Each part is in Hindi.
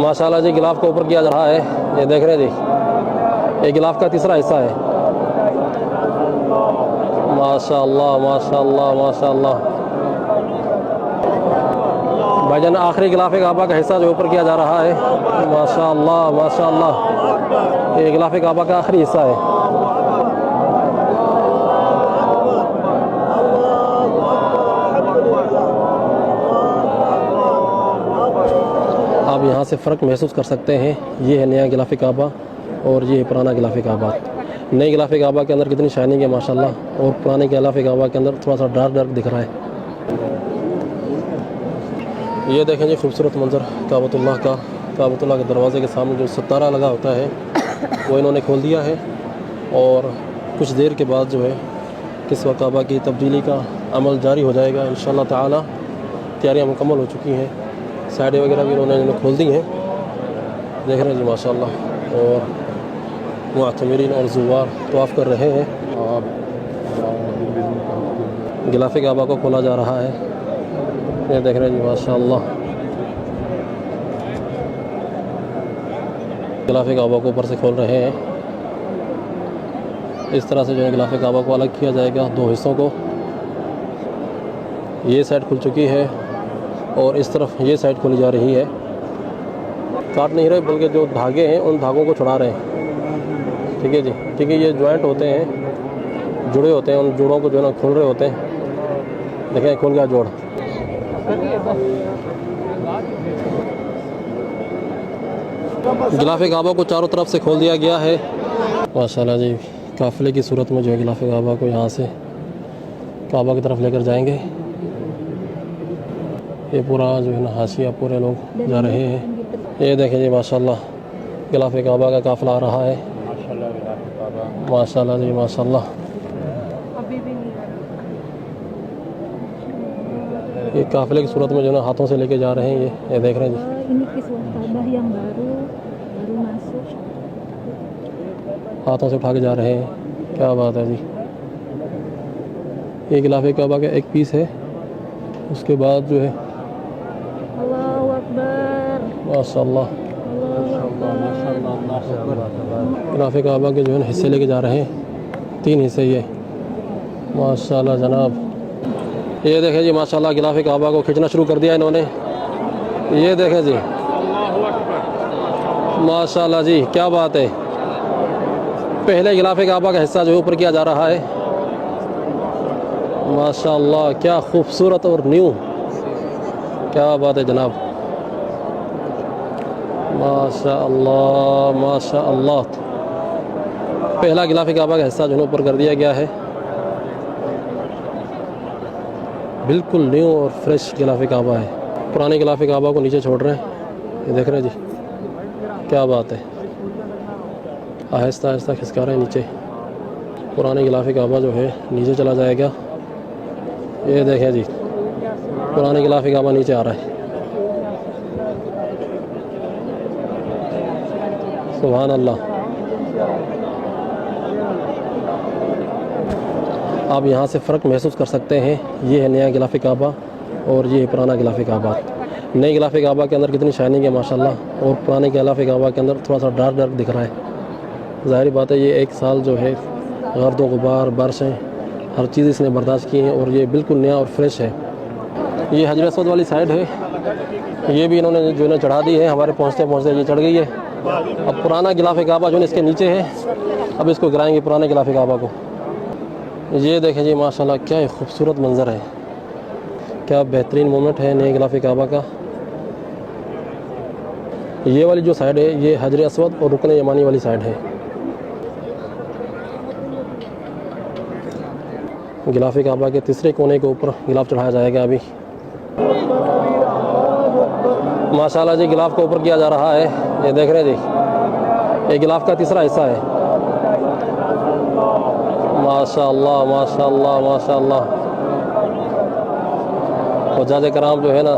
माशाल्लाह जी, गिलाफ को ऊपर किया जा रहा है। ये देख रहे हैं जी, ये गिलाफ का तीसरा हिस्सा है। माशाल्लाह माशाल्लाह माशाल्लाह। भाईजान, आखिरी गिलाफ काबा का हिस्सा जो ऊपर किया जा रहा है। माशाल्लाह माशाल्लाह, ये गिलाफ काबा का आखिरी हिस्सा है। आप यहाँ से फ़र्क महसूस कर सकते हैं। ये है नया गिलाफ काबा और ये है पुराना गिलाफ काबा। नए गिलाफ काबा के अंदर कितनी शाइनिंग है माशाल्लाह, और पुराने गिलाफ काबा के अंदर थोड़ा सा डार्क डार्क दिख रहा है। ये देखें जी, खूबसूरत मंजर काबतुल्लाह का। काबतुल्लाह के दरवाज़े के सामने जो सितारा लगा होता है वो इन्होंने खोल दिया है, और कुछ देर के बाद जो है किस्वा काबा की तब्दीली का अमल जारी हो जाएगा इंशाअल्लाह ताला। तैयारियाँ मुकम्मल हो चुकी हैं, साइडें वगैरह भी इन्होंने खोल दी हैं। देख रहे हैं जी माशाल्लाह, और मुअतमिरीन और ज़ुवार तवाफ़ कर रहे हैं। गिलाफ काबा को खोला जा रहा है। ये देख रहे हैं जी माशाल्लाह, गिलाफ काबा को ऊपर से खोल रहे हैं। इस तरह से जो है गिलाफ काबा को अलग किया जाएगा, दो हिस्सों को। ये साइड खुल चुकी है और इस तरफ ये साइड खोली जा रही है। काट नहीं रहे, बल्कि जो धागे हैं उन धागों को छुड़ा रहे हैं। ठीक है जी, ठीक है। ये जॉइंट होते हैं, जुड़े होते हैं, उन जोड़ों को जो है ना खोल रहे होते हैं। देखें, खोल गया जोड़। गिलाफ काबा को चारों तरफ से खोल दिया गया है माशाल्लाह जी। काफ़िले की सूरत में जो है गिलाफ काबा को यहाँ से काबा की तरफ लेकर जाएंगे। ये पूरा जो है ना हाशिया पूरे लोग जा रहे हैं। ये देखें जी माशाल्लाह, गिलाफ काबा का काफ़िला आ रहा है माशाल्लाह जी माशाल्लाह। ये काफ़िले की सूरत में जो है ना हाथों से लेके जा रहे हैं। ये देख रहे हैं जी, हाथों से उठा के जा रहे हैं। क्या बात है जी। ये गिलाफ काबा का एक पीस है। उसके बाद जो है माशाल्लाह गिलाफ काबा के जो है हिस्से लेके जा रहे हैं, 3 हिस्से ये माशाल्लाह जनाब। ये देखें जी माशाल्लाह, गिलाफ काबा को खींचना शुरू कर दिया इन्होंने। ये देखें जी माशाल्लाह जी, क्या बात है। पहले गिलाफ काबा का हिस्सा जो ऊपर किया जा रहा है माशाल्लाह, क्या खूबसूरत और न्यू, क्या बात है जनाब। माशाअल्लाह माशाअल्लाह, पहला गिलाफ काबा का हिस्सा जो है ऊपर कर दिया गया है। बिल्कुल न्यू और फ्रेश गिलाफ काबा है। पुराने गिलाफ काबा को नीचे छोड़ रहे हैं। ये देख रहे हैं जी, क्या बात है। आहिस्ता आहिस्ता खिसका रहे हैं नीचे। पुराने गिलाफ काबा जो है नीचे चला जाएगा। ये देखें जी, पुराने गिलाफ काबा नीचे आ रहा है। सुभान अल्लाह। आप यहाँ से फ़र्क महसूस कर सकते हैं। ये है नया गिलाफ काबा और ये है पुराना गिलाफ काबा। नए गिलाफ काबा के अंदर कितनी शाइनिंग है माशाल्लाह, और पुराने गिलाफ काबा के अंदर थोड़ा सा डार्क डार्क दिख रहा है। ज़ाहिर बात है, ये एक साल जो है गर्द गुबार, बारिशें, हर चीज़ इसने बर्दाश्त की है, और ये बिल्कुल नया और फ्रेश है। ये हजर असवद वाली साइड है, ये भी इन्होंने जो है चढ़ा दी है। हमारे पहुँचते पहुँचते ये चढ़ गई है। अब पुराना गिलाफ काबा जो है इसके नीचे है, अब इसको गिराएंगे पुराने गिलाफ काबा को। ये देखें जी माशाल्लाह, क्या खूबसूरत मंज़र है, क्या बेहतरीन मोमेंट है नए गिलाफ काबा का। ये वाली जो साइड है ये हजर असवद और रुकन यमानी वाली साइड है। गिलाफ काबा के तीसरे कोने के ऊपर गिलाफ चढ़ाया जाएगा अभी। माशाल्लाह जी, गिलाफ को ऊपर किया जा रहा है। ये देख रहे हैं जी, ये गिलाफ का तीसरा हिस्सा है। माशाल्लाह माशाल्लाह माशाल्लाह। हुज्जाज कराम जो है ना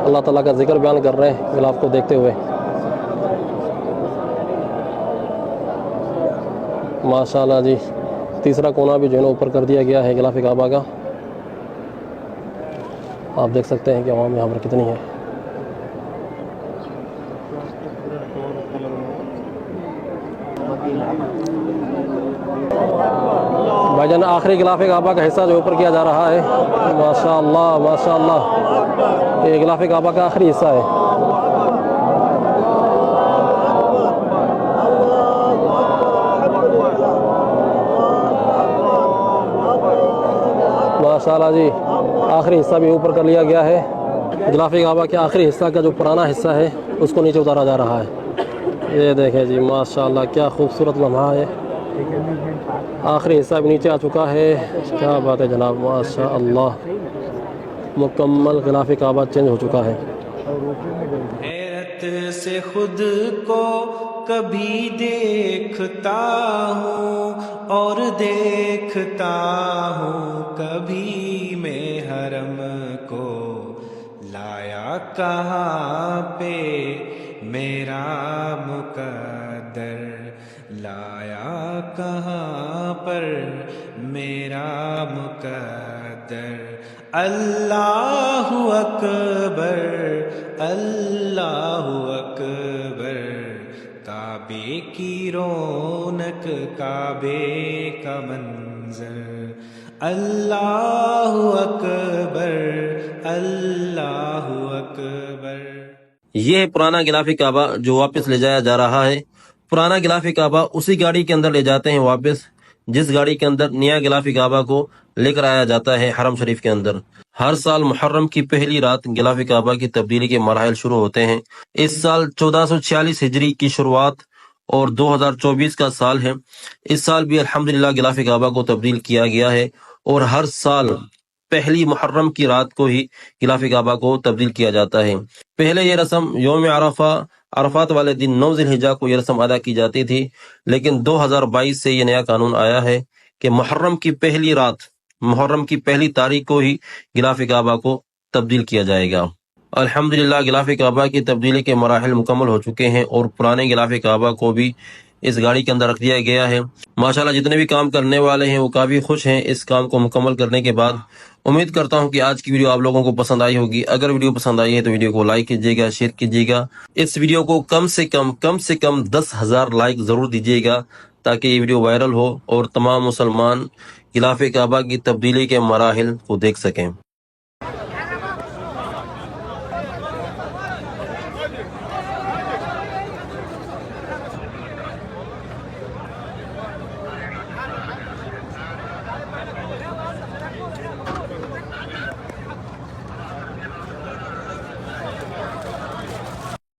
अल्लाह ताला का जिक्र बयान कर रहे हैं गिलाफ को देखते हुए। माशाल्लाह जी, तीसरा कोना भी जो है ना ऊपर कर दिया गया है गिलाफ काबा का। आप देख सकते हैं कि आवाम यहाँ पर कितनी है। भाईजान आखिरी गिलाफ काबा का हिस्सा जो ऊपर किया जा रहा है, माशाअल्लाह माशाअल्लाह, ये गिलाफ काबा का आखिरी हिस्सा है। माशाअल्लाह जी, आखिरी हिस्सा भी ऊपर कर लिया गया है। गिलाफ काबा के आखिरी हिस्सा का जो पुराना हिस्सा है उसको नीचे उतारा जा रहा है। ये देखें जी, माशाअल्लाह क्या खूबसूरत लम्हा है। आखिरी हिस्सा भी नीचे आ चुका है। क्या बात है जनाब, माशाअल्लाह, मुकम्मल गिलाफ काबा चेंज हो चुका है। हैरत से खुद को कभी देखता हूँ और देखता हूँ कभी मैं हरम को, लाया कहाँ पे मेरा मुकद्दर, लाया कहाँ पर मेरा मुकद्दर। अल्लाहु अकबर अल्लाहु अकबर, काबे की रौनक काबे का मंजर। अल्लाहु अकबर अल्लाहु अकबर। ये है पुराना गिलाफ काबा जो वापस ले जाया जा रहा है। पुराना गिलाफ काबा उसी गाड़ी के अंदर ले जाते हैं वापस, जिस गाड़ी के अंदर नया गिलाफ काबा को लेकर आया जाता है हरम शरीफ के अंदर। हर साल मुहर्रम की पहली रात गिलाफ काबा की तब्दीली के मराहल शुरू होते हैं। इस साल 1446 हिजरी की शुरुआत और 2024 का साल है। इस साल भी अल्हम्दुलिल्लाह गिलाफ काबा को तब्दील किया गया है और हर साल पहली मुहर्रम की रात को ही गिलाफ काबा को तब्दील किया जाता है। पहले ये रस्म यौम अरफात वाले दिन 9 ज़िलहिज्जा को ये रस्म अदा की जाती थी, लेकिन 2022 से ये नया कानून आया है कि मुहर्रम की पहली रात, मुहर्रम की पहली तारीख को ही गिलाफ काबा को तब्दील किया जाएगा। अल्हम्दुलिल्लाह गिलाफ काबा की तब्दीली के मराहल मुकम्मल हो चुके हैं और पुराने गिलाफ काबा को भी इस गाड़ी के अंदर रख दिया गया है। माशाल्लाह जितने भी काम करने वाले हैं वो काफ़ी खुश हैं इस काम को मुकम्मल करने के बाद। उम्मीद करता हूं कि आज की वीडियो आप लोगों को पसंद आई होगी। अगर वीडियो पसंद आई है तो वीडियो को लाइक कीजिएगा, शेयर कीजिएगा। इस वीडियो को कम से कम 10,000 लाइक जरूर दीजिएगा ताकि ये वीडियो वायरल हो और तमाम मुसलमान गिलाफ काबा की तब्दीली के मराहिल को देख सकें।